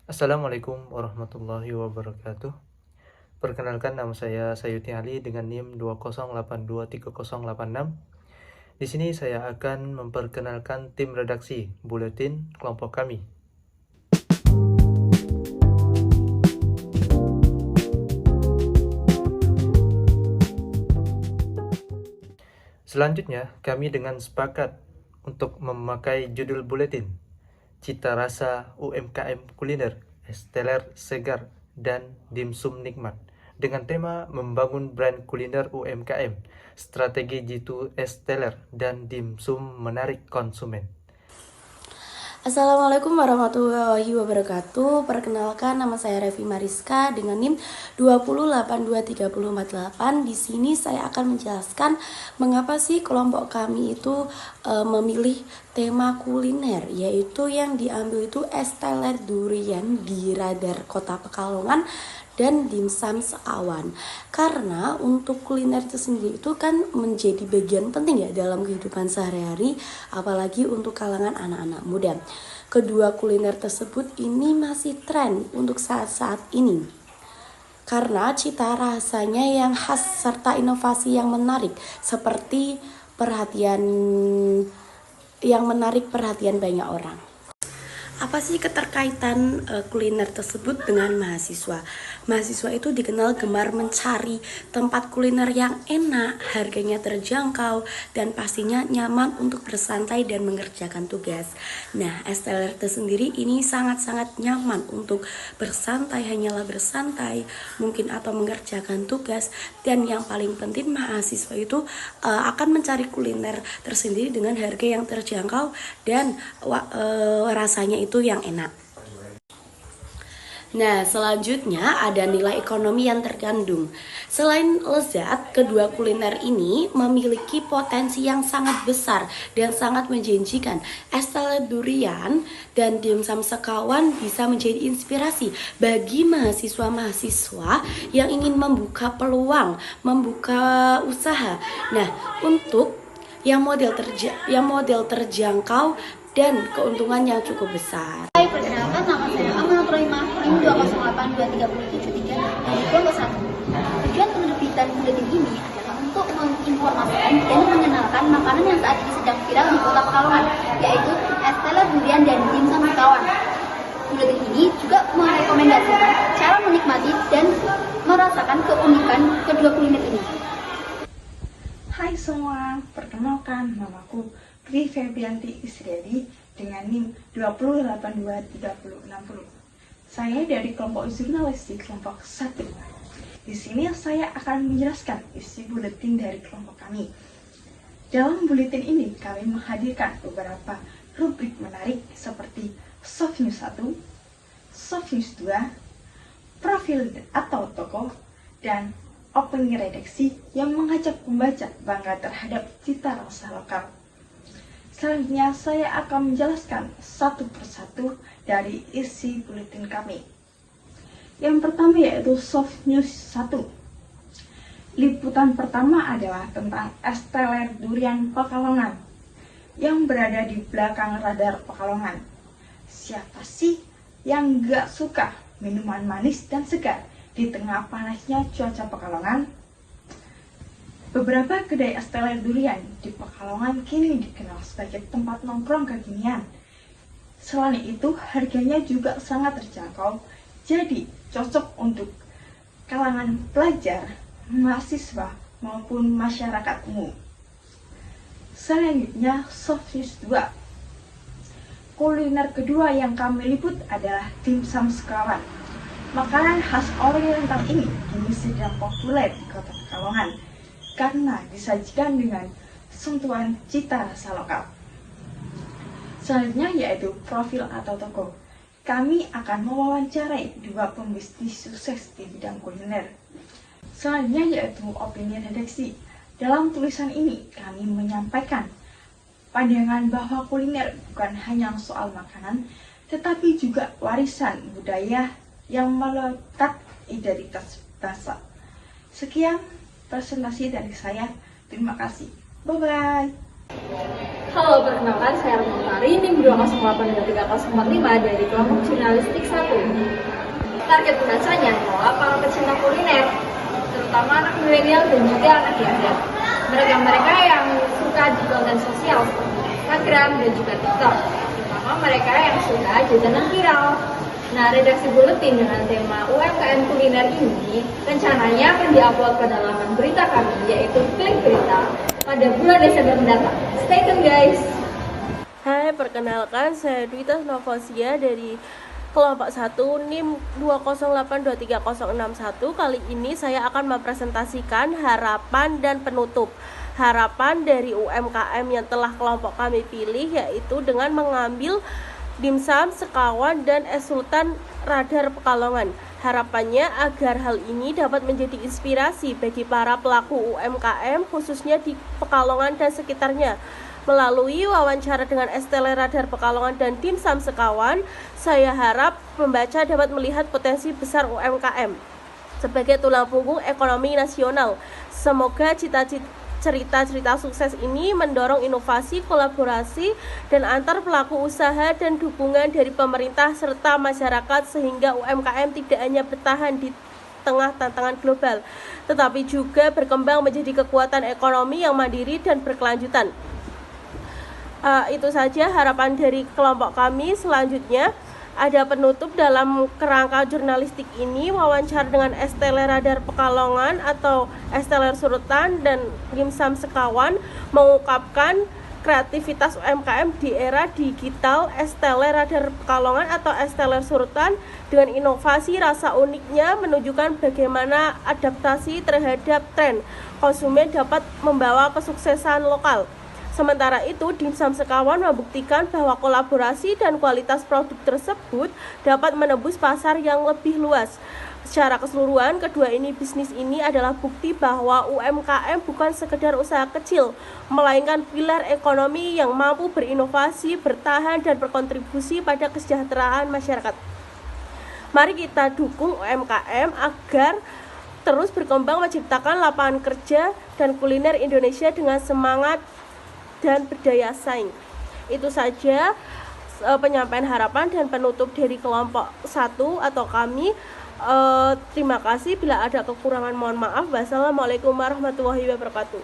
Assalamualaikum warahmatullahi wabarakatuh. Perkenalkan, nama saya Sayuti Ali dengan NIM 208230886. Di sini saya akan memperkenalkan tim redaksi buletin kelompok kami. Selanjutnya, kami dengan sepakat untuk memakai judul buletin Cita Rasa UMKM Kuliner, es teler segar, dan dimsum nikmat, dengan tema membangun brand kuliner UMKM, strategi jitu es teler dan dimsum menarik konsumen. Assalamualaikum warahmatullahi wabarakatuh. Perkenalkan, nama saya Revi Mariska dengan NIM 2082348. Di sini saya akan menjelaskan mengapa sih kelompok kami itu memilih tema kuliner, yaitu yang diambil itu es teler durian di Radar Kota Pekalongan dan dimsum seawan. Karena untuk kuliner itu sendiri itu kan menjadi bagian penting ya dalam kehidupan sehari-hari, apalagi untuk kalangan anak-anak muda. Kedua kuliner tersebut ini masih tren untuk saat-saat ini, karena cita rasanya yang khas serta inovasi yang menarik, seperti menarik perhatian banyak orang. Apa sih keterkaitan kuliner tersebut dengan mahasiswa? Mahasiswa itu dikenal gemar mencari tempat kuliner yang enak, harganya terjangkau, dan pastinya nyaman untuk bersantai dan mengerjakan tugas. Nah, es teler sendiri ini sangat-sangat nyaman untuk bersantai, hanyalah bersantai, mungkin atau mengerjakan tugas. Dan yang paling penting, mahasiswa itu akan mencari kuliner tersendiri dengan harga yang terjangkau dan rasanya itu yang enak. Nah, selanjutnya ada nilai ekonomi yang terkandung. Selain lezat, kedua kuliner ini memiliki potensi yang sangat besar dan sangat menjanjikan. Es teler durian dan dimsum sekawan bisa menjadi inspirasi bagi mahasiswa-mahasiswa yang ingin membuka peluang, membuka usaha. Nah, untuk yang model terjangkau dan keuntungan yang cukup besar. Hai, perkenalkan, nama saya Amanat Rohimah, NIM 2082373 dari kelompok 1. Tujuan penerbitan buletin ini adalah untuk menginformasikan dan mengenalkan makanan yang saat ini sedang viral di Kota Pekalongan, yaitu es teler durian dan dimsum sekawan. Buletin ini juga merekomendasikan cara menikmati dan merasakan keunikan kedua kuliner ini. Hai semua, perkenalkan, namaku Dwi Febrianti Isriadi dengan NIM 2082360. Saya dari kelompok jurnalistik kelompok 1. Di sini saya akan menjelaskan isi buletin dari kelompok kami. Dalam buletin ini kami menghadirkan beberapa rubrik menarik seperti Soft News 1, Soft News 2, Profil atau Tokoh, dan opini redaksi yang mengajak pembaca bangga terhadap cita rasa lokal. Selanjutnya saya akan menjelaskan satu persatu dari isi buletin kami. Yang pertama yaitu Soft News 1. Liputan pertama adalah tentang es teler durian Pekalongan yang berada di belakang Radar Pekalongan. Siapa sih yang gak suka minuman manis dan segar di tengah panasnya cuaca Pekalongan? Beberapa kedai es teler durian di Pekalongan kini dikenal sebagai tempat nongkrong kekinian. Selain itu, harganya juga sangat terjangkau, jadi cocok untuk kalangan pelajar, mahasiswa, maupun masyarakat umum. Selanjutnya, Soft News 2. Kuliner kedua yang kami liput adalah dimsum sekawan. Makanan khas Oriental ini kini sedang populer di Kota Pekalongan karena disajikan dengan sentuhan cita rasa lokal. Selanjutnya yaitu Profil atau Tokoh. Kami akan mewawancarai dua pembisnis sukses di bidang kuliner. Selanjutnya yaitu opini redaksi. Dalam tulisan ini kami menyampaikan pandangan bahwa kuliner bukan hanya soal makanan, tetapi juga warisan budaya yang melekat identitas bangsa. Sekian presentasi dari saya. Terima kasih. Bye-bye. Halo, perkenalkan saya Romantari, NIM 2082345 dari kelompok jurnalistik 1. Target pembacanya adalah para pecinta kuliner, terutama anak milenial dan juga anak muda. Mereka yang suka di konten sosial seperti Instagram dan juga TikTok, terutama mereka yang suka jajanan viral. Nah, redaksi buletin dengan tema UMKM kuliner ini rencananya akan diupload pada laman berita kami, yaitu Klik Berita, pada bulan Desember mendatang. Stay tune guys! Hai, perkenalkan saya Dwita Novosia dari kelompok 1 NIM 2082361. Kali ini saya akan mempresentasikan harapan dan penutup. Harapan dari UMKM yang telah kelompok kami pilih yaitu dengan mengambil dimsum, sekawan, dan es sultan radar Pekalongan. Harapannya agar hal ini dapat menjadi inspirasi bagi para pelaku UMKM khususnya di Pekalongan dan sekitarnya. Melalui wawancara dengan es teler radar Pekalongan dan dimsum sekawan, saya harap pembaca dapat melihat potensi besar UMKM sebagai tulang punggung ekonomi nasional. Semoga cerita-cerita sukses ini mendorong inovasi, kolaborasi, dan antar pelaku usaha dan dukungan dari pemerintah serta masyarakat sehingga UMKM tidak hanya bertahan di tengah tantangan global, tetapi juga berkembang menjadi kekuatan ekonomi yang mandiri dan berkelanjutan. Itu saja harapan dari kelompok kami. Selanjutnya ada penutup dalam kerangka jurnalistik ini, wawancara dengan es teler radar Pekalongan atau es teler Surutan dan dimsum sekawan mengungkapkan kreativitas UMKM di era digital. Es teler radar Pekalongan atau es teler Surutan dengan inovasi rasa uniknya menunjukkan bagaimana adaptasi terhadap tren konsumen dapat membawa kesuksesan lokal. Sementara itu, dimsum sekawan membuktikan bahwa kolaborasi dan kualitas produk tersebut dapat menembus pasar yang lebih luas. Secara keseluruhan, kedua bisnis ini adalah bukti bahwa UMKM bukan sekedar usaha kecil, melainkan pilar ekonomi yang mampu berinovasi, bertahan, dan berkontribusi pada kesejahteraan masyarakat. Mari kita dukung UMKM agar terus berkembang menciptakan lapangan kerja dan kuliner Indonesia dengan semangat dan berdaya saing. Itu saja penyampaian harapan dan penutup dari kelompok 1 atau kami. Terima kasih, bila ada kekurangan mohon maaf. Wassalamualaikum warahmatullahi wabarakatuh.